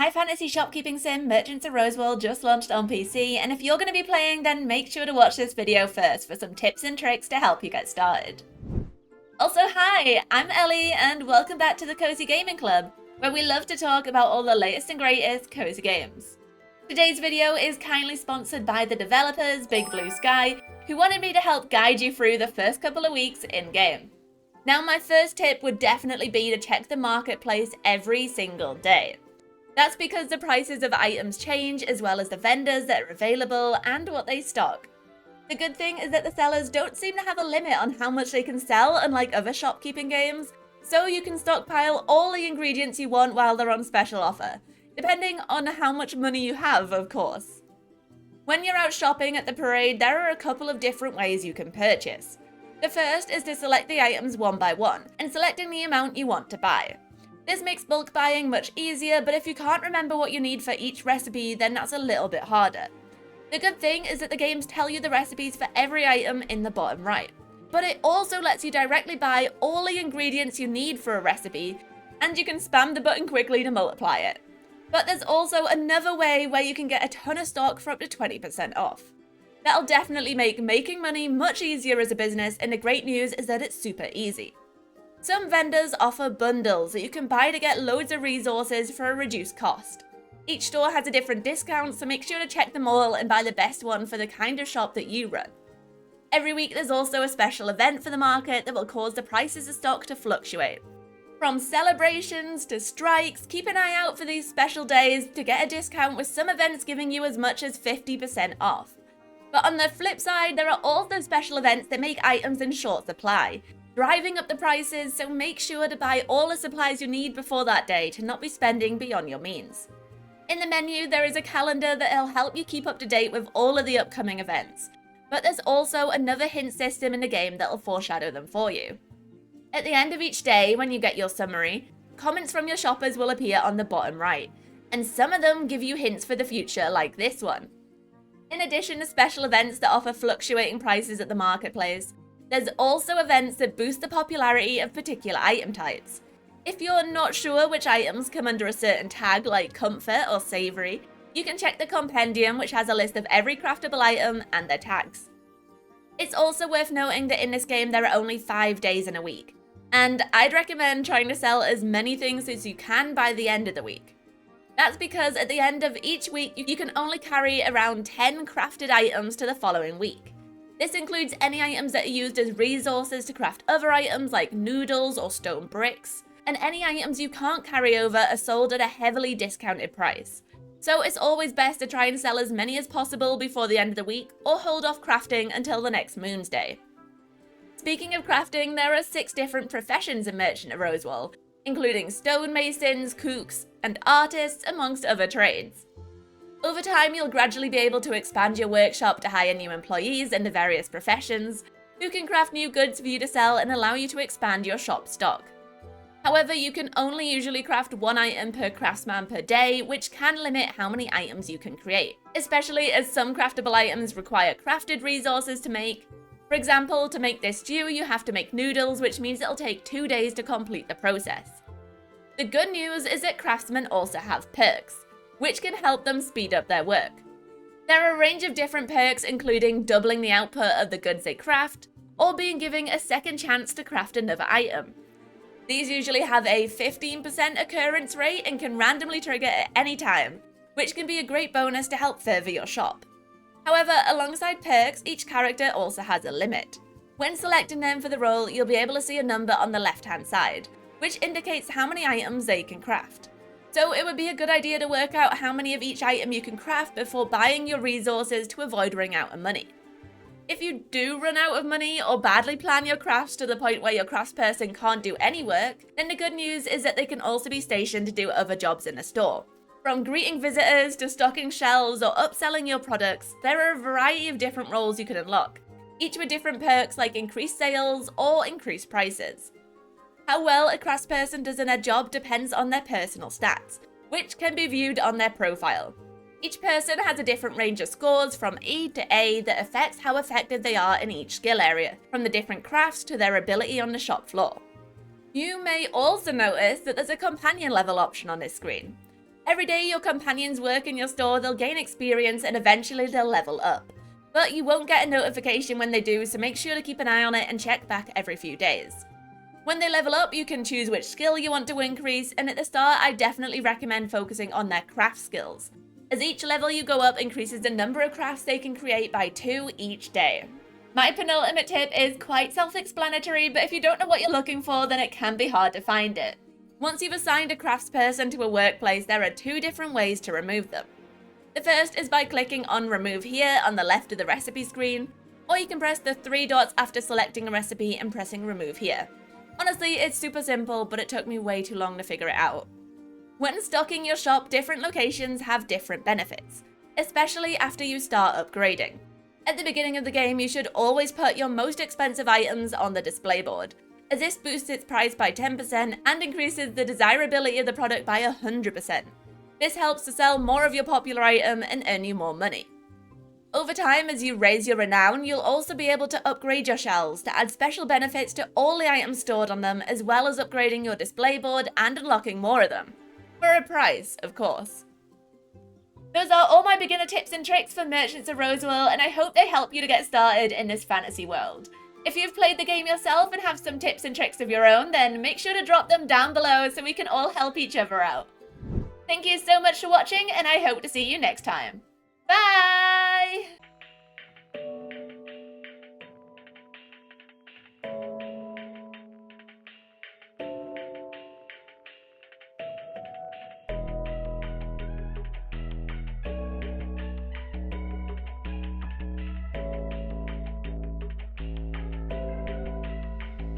High fantasy shopkeeping sim Merchants of Rosewall just launched on PC, and if you're going to be playing, then make sure to watch this video first for some tips and tricks to help you get started. Also, hi, I'm Ellie, and welcome back to the Cozy Gaming Club, where we love to talk about all the latest and greatest cozy games. Today's video is kindly sponsored by the developers Big Blue Sky, who wanted me to help guide you through the first couple of weeks in-game. Now, my first tip would definitely be to check the marketplace every single day. That's because the prices of items change, as well as the vendors that are available and what they stock. The good thing is that the sellers don't seem to have a limit on how much they can sell, unlike other shopkeeping games, so you can stockpile all the ingredients you want while they're on special offer, depending on how much money you have, of course. When you're out shopping at the parade, there are a couple of different ways you can purchase. The first is to select the items one by one, and selecting the amount you want to buy. This makes bulk buying much easier, but if you can't remember what you need for each recipe, then that's a little bit harder. The good thing is that the games tell you the recipes for every item in the bottom right, but it also lets you directly buy all the ingredients you need for a recipe, and you can spam the button quickly to multiply it. But there's also another way where you can get a ton of stock for up to 20% off. That'll definitely make making money much easier as a business, and the great news is that it's super easy. Some vendors offer bundles that you can buy to get loads of resources for a reduced cost. Each store has a different discount, so make sure to check them all and buy the best one for the kind of shop that you run. Every week there's also a special event for the market that will cause the prices of stock to fluctuate. From celebrations to strikes, keep an eye out for these special days to get a discount, with some events giving you as much as 50% off. But on the flip side, there are also special events that make items in short supply, driving up the prices, so make sure to buy all the supplies you need before that day to not be spending beyond your means. In the menu, there is a calendar that'll help you keep up to date with all of the upcoming events, but there's also another hint system in the game that'll foreshadow them for you. At the end of each day, when you get your summary, comments from your shoppers will appear on the bottom right, and some of them give you hints for the future, like this one. In addition to special events that offer fluctuating prices at the marketplace, there's also events that boost the popularity of particular item types. If you're not sure which items come under a certain tag like comfort or savory, you can check the compendium, which has a list of every craftable item and their tags. It's also worth noting that in this game there are only 5 days in a week, and I'd recommend trying to sell as many things as you can by the end of the week. That's because at the end of each week you can only carry around 10 crafted items to the following week. This includes any items that are used as resources to craft other items like noodles or stone bricks, and any items you can't carry over are sold at a heavily discounted price. So it's always best to try and sell as many as possible before the end of the week, or hold off crafting until the next Moon's Day. Speaking of crafting, there are 6 different professions in Merchant of Rosewall, including stonemasons, cooks, and artists, amongst other trades. Over time, you'll gradually be able to expand your workshop to hire new employees in the various professions, who can craft new goods for you to sell and allow you to expand your shop stock. However, you can only usually craft 1 item per craftsman per day, which can limit how many items you can create, especially as some craftable items require crafted resources to make. For example, to make this stew, you have to make noodles, which means it'll take 2 days to complete the process. The good news is that craftsmen also have perks, which can help them speed up their work. There are a range of different perks, including doubling the output of the goods they craft, or being given a second chance to craft another item. These usually have a 15% occurrence rate and can randomly trigger at any time, which can be a great bonus to help further your shop. However, alongside perks, each character also has a limit. When selecting them for the role, you'll be able to see a number on the left-hand side, which indicates how many items they can craft. So it would be a good idea to work out how many of each item you can craft before buying your resources to avoid running out of money. If you do run out of money or badly plan your crafts to the point where your craftsperson can't do any work, then the good news is that they can also be stationed to do other jobs in the store. From greeting visitors to stocking shelves or upselling your products, there are a variety of different roles you can unlock, each with different perks like increased sales or increased prices. How well a craftsperson does in their job depends on their personal stats, which can be viewed on their profile. Each person has a different range of scores from E to A that affects how effective they are in each skill area, from the different crafts to their ability on the shop floor. You may also notice that there's a companion level option on this screen. Every day your companions work in your store, they'll gain experience and eventually they'll level up. But you won't get a notification when they do, so make sure to keep an eye on it and check back every few days. When they level up, you can choose which skill you want to increase, and at the start I definitely recommend focusing on their craft skills, as each level you go up increases the number of crafts they can create by 2 each day. My penultimate tip is quite self-explanatory, but if you don't know what you're looking for, then it can be hard to find it. Once you've assigned a craftsperson to a workplace, there are 2 different ways to remove them. The first is by clicking on Remove Here on the left of the recipe screen, or you can press the 3 dots after selecting a recipe and pressing Remove Here. Honestly, it's super simple, but it took me way too long to figure it out. When stocking your shop, different locations have different benefits, especially after you start upgrading. At the beginning of the game, you should always put your most expensive items on the display board, as this boosts its price by 10% and increases the desirability of the product by 100%. This helps to sell more of your popular item and earn you more money. Over time, as you raise your renown, you'll also be able to upgrade your shelves to add special benefits to all the items stored on them, as well as upgrading your display board and unlocking more of them. For a price, of course. Those are all my beginner tips and tricks for Merchants of Rosewall, and I hope they help you to get started in this fantasy world. If you've played the game yourself and have some tips and tricks of your own, then make sure to drop them down below so we can all help each other out. Thank you so much for watching, and I hope to see you next time. Bye!